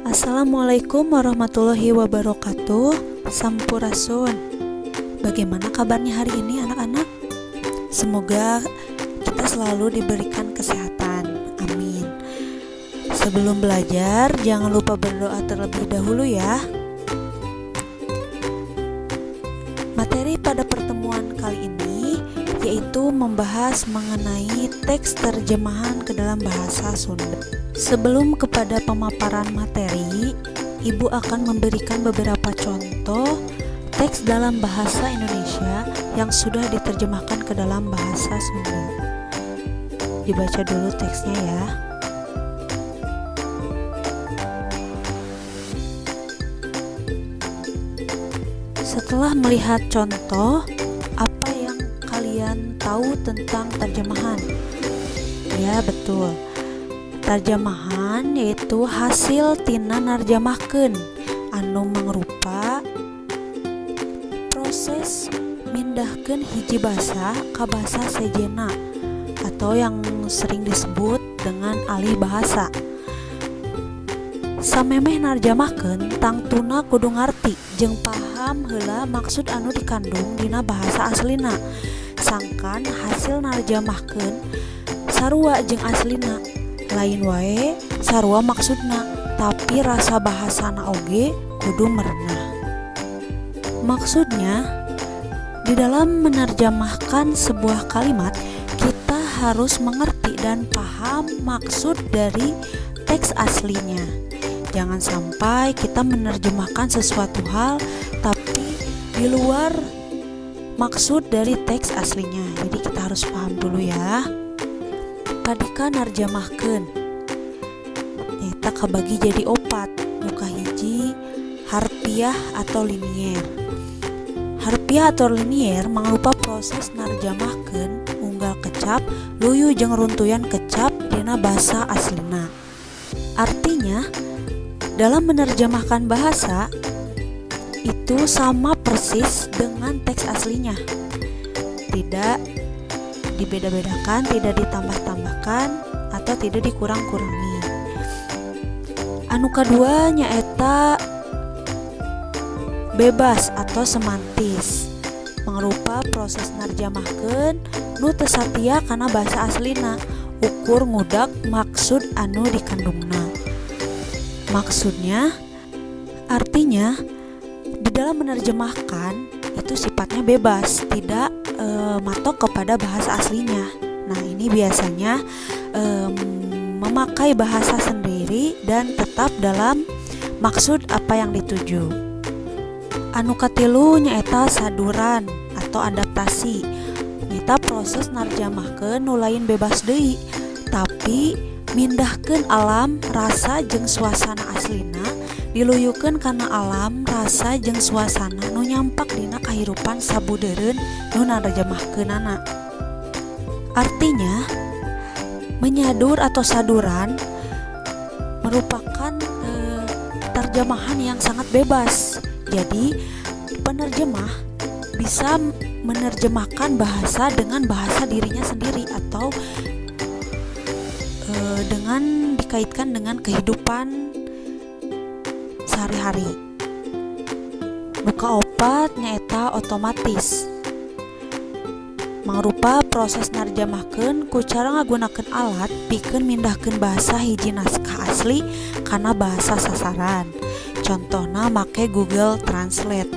Assalamualaikum warahmatullahi wabarakatuh. Sampurasun. Bagaimana kabarnya hari ini anak-anak? Semoga kita selalu diberikan kesehatan. Amin. Sebelum belajar, jangan lupa berdoa terlebih dahulu ya. Materi pada pertemuan kali ini yaitu membahas mengenai teks terjemahan ke dalam bahasa Sunda. Sebelum kepada pemaparan materi, Ibu akan memberikan beberapa contoh teks dalam bahasa Indonesia yang sudah diterjemahkan ke dalam bahasa Sunda. Dibaca dulu teksnya ya. Setelah melihat contoh, apa yang kalian tahu tentang terjemahan? Ya, betul. Terjemahan yaitu hasil tina narjamahkeun anu mangrupa proses mindahkeun hiji basa ka basa sejena atau yang sering disebut dengan alih bahasa. Samemeh narjamahkeun tangtuna kudu ngarti jeung paham heula maksud anu dikandung dina bahasa aslina. Sangkan hasil narjamahkeun sarua jeung aslina lain wae sarua maksudna, tapi rasa bahasana oge kudu merenah. Maksudnya, di dalam menerjemahkan sebuah kalimat, kita harus mengerti dan paham maksud dari teks aslinya. Jangan sampai kita menerjemahkan sesuatu hal tapi di luar maksud dari teks aslinya. Jadi kita harus paham dulu ya. Padika narjamahkeun nyata kabagi jadi opat, muka hiji harfiah atau linier. Harfiah atau linier mangrupa proses narjamahkeun unggal kecap luyu jeung runtuyan kecap dina basa aslina. Artinya dalam menerjemahkan bahasa itu sama persis dengan teks aslinya, tidak dibeda-bedakan, tidak ditambah-tambahkan atau tidak dikurang-kurangi. Anu kadua nyaeta bebas atau semantis, mangrupa proses narjamahkeun nu teu satia kana basa aslina, ukur ngudag maksud anu dikandungna. Maksudnya artinya di dalam menerjemahkan itu sifatnya bebas, tidak matok kepada bahasa aslinya. Nah, ini biasanya memakai bahasa sendiri dan tetap dalam maksud apa yang dituju. Anu katilu nyaeta saduran atau adaptasi. Nyaeta proses narjamahkeun nu lain bebas deui, tapi mindahkeun alam, rasa jeung suasana aslina diluyukeun kana alam, rasa jeung suasana nu nyampak dina kahirupan sabudeureun nu narjamahkeunana. Artinya, menyadur atau saduran merupakan terjemahan yang sangat bebas. Jadi, penerjemah bisa menerjemahkan bahasa dengan bahasa dirinya sendiri atau dengan dikaitkan dengan kehidupan sehari-hari. Muka opat nyaeta otomatis, mangrupa proses narjamahkeun ku cara ngagunakeun alat pikeun mindahkeun bahasa hiji naskah asli kana bahasa sasaran. Contohna make Google Translate.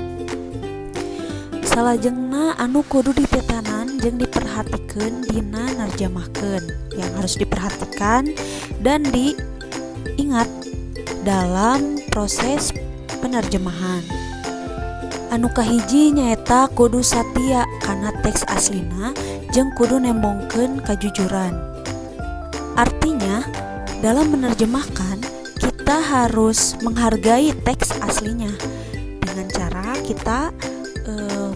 Salajengna anu kudu dipetanan jeung diperhatikeun dina narjamahkeun yang harus diperhatikan dan diingat dalam proses penerjemahan. Anu kahiji nyaeta kudu satia kana teks aslina jeung kudu nembongkeun kajujuran. Artinya, dalam menerjemahkan kita harus menghargai teks aslinya dengan cara kita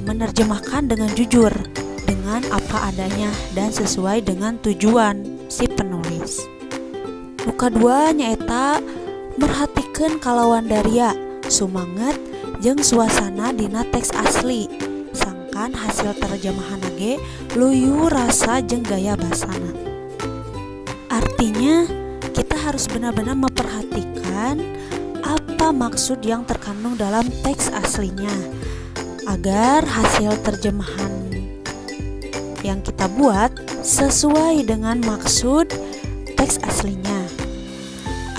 menerjemahkan dengan jujur, dengan apa adanya dan sesuai dengan tujuan si penulis. Nu kadua nyaeta merhatikeun kalawan daria, sumanget jeung suasana dina teks asli. Sangkan hasil terjemahan ge luyu rasa jeung gaya basana. Artinya kita harus benar-benar memperhatikan apa maksud yang terkandung dalam teks aslinya, agar hasil terjemahan yang kita buat sesuai dengan maksud teks aslinya.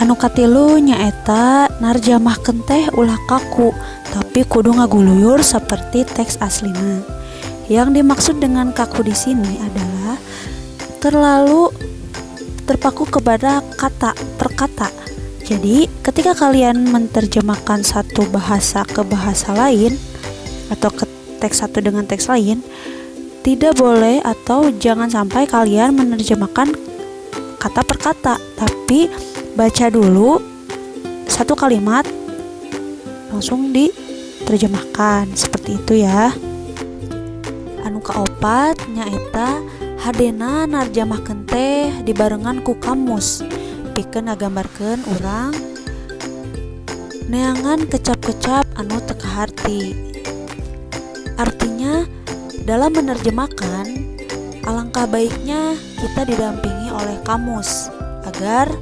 Anu katilu nyaeta narjamahkeun teh ulah kaku, tapi kudu ngaguluyur seperti teks aslina. Yang dimaksud dengan kaku di sini adalah terlalu terpaku kepada kata per kata. Jadi, ketika kalian menerjemahkan satu bahasa ke bahasa lain atau ke teks satu dengan teks lain, tidak boleh atau jangan sampai kalian menerjemahkan kata per kata, tapi baca dulu satu kalimat langsung diterjemahkan, seperti itu ya. Anu kaopat nyaeta hadena narjamahkeun teh dibarengan ku kamus, pikeun ngagambarkeun urang neangan kecap-kecap anu teu kaharti. Artinya, dalam menerjemahkan, alangkah baiknya kita didampingi oleh kamus agar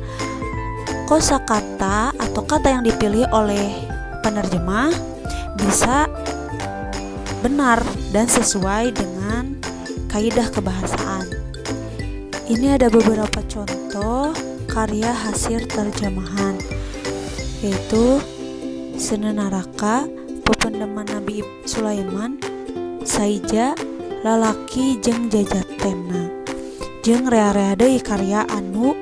kosakata atau kata yang dipilih oleh penerjemah bisa benar dan sesuai dengan kaidah kebahasaan. Ini ada beberapa contoh karya hasil terjemahan, yaitu Seuneu Naraka, Pependeman Nabi Sulaiman, Saija, Lalaki jeung Jajatena, jeung rea-rea deui karya anu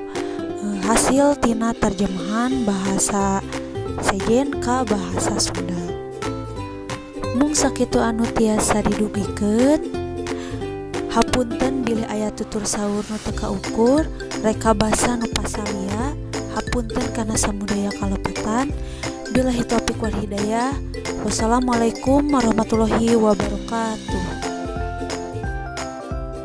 hasil tina terjemahan bahasa sejen ka bahasa Sunda. Mung sakitu anu tiasa didugikeun. Hapunten bilih aya tutur saur nu teu kaukur, reka basa nu pasalia, hapunten kana samudaya kalepatan. Billahi taufiq wal hidayah. Wassalamualaikum warahmatullahi wabarakatuh.